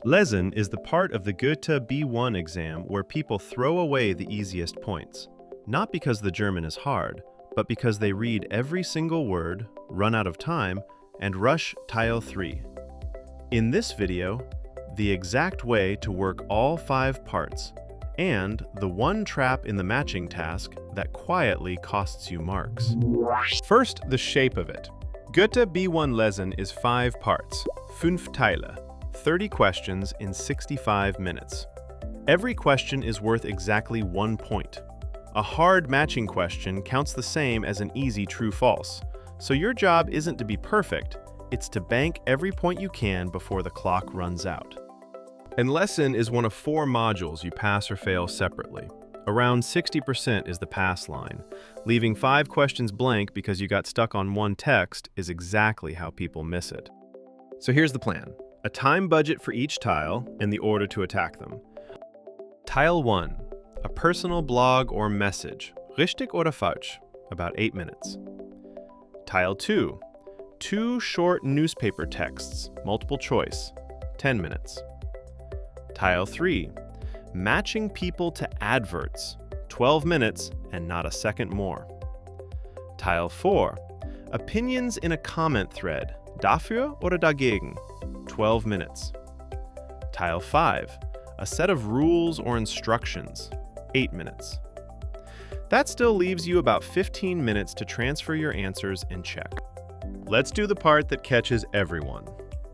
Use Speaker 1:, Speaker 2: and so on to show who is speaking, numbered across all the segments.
Speaker 1: Lesen is the part of the Goethe B1 exam where people throw away the easiest points. Not because the German is hard, but because they read every single word, run out of time, and rush Teil 3. In this video, the exact way to work all 5 parts, and the one trap in the matching task that quietly costs you marks. First, the shape of it. Goethe B1 Lesen is 5 parts, 5 Teile, 30 questions in 65 minutes. Every question is worth exactly 1 point. A hard matching question counts the same as an easy true-false. So your job isn't to be perfect, it's to bank every point you can before the clock runs out. And Lesen is one of 4 modules you pass or fail separately. Around 60% is the pass line. Leaving 5 questions blank because you got stuck on one text is exactly how people miss it. So here's the plan. A time budget for each tile and the order to attack them. Tile 1. A personal blog or message. Richtig oder falsch? About 8 minutes. Tile 2. 2 short newspaper texts, multiple choice. 10 minutes. Tile 3. Matching people to adverts. 12 minutes and not a second more. Tile 4. Opinions in a comment thread. Dafür oder dagegen? 12 minutes. Tile 5. A set of rules or instructions. 8 minutes. That still leaves you about 15 minutes to transfer your answers and check. Let's do the part that catches everyone.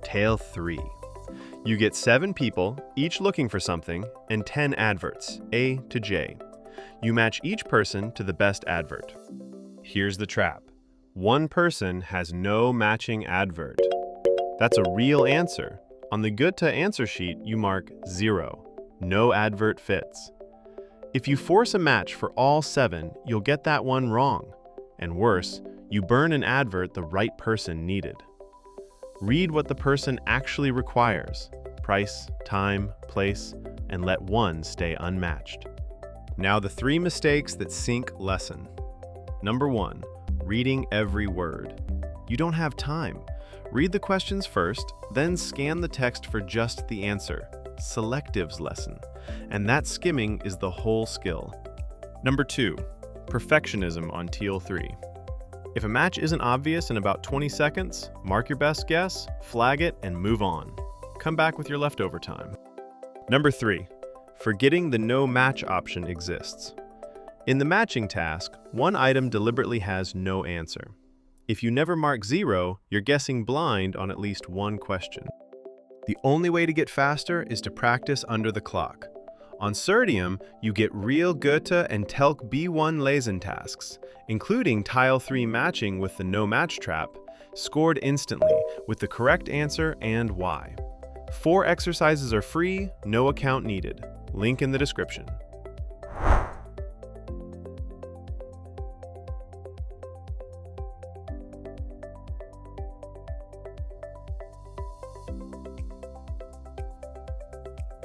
Speaker 1: Teil 3. You get 7 people, each looking for something, and 10 adverts, A to J. You match each person to the best advert. Here's the trap. One person has no matching advert. That's a real answer. On the Goethe answer sheet, you mark 0. No advert fits. If you force a match for all 7, you'll get that one wrong. And worse, you burn an advert the right person needed. Read what the person actually requires, price, time, place, and let one stay unmatched. Now the 3 mistakes that sink Lesen. Number 1, reading every word. You don't have time. Read the questions first, then scan the text for just the answer. Selectives lesson. And that skimming is the whole skill. Number 2, perfectionism on Teil 3. If a match isn't obvious in about 20 seconds, mark your best guess, flag it, and move on. Come back with your leftover time. Number 3, forgetting the no match option exists. In the matching task, one item deliberately has no answer. If you never mark 0, you're guessing blind on at least one question. The only way to get faster is to practice under the clock. On Certium, you get real Goethe and telc B1 Lesen tasks, including Tile 3 matching with the no match trap, scored instantly with the correct answer and why. 4 exercises are free, no account needed. Link in the description.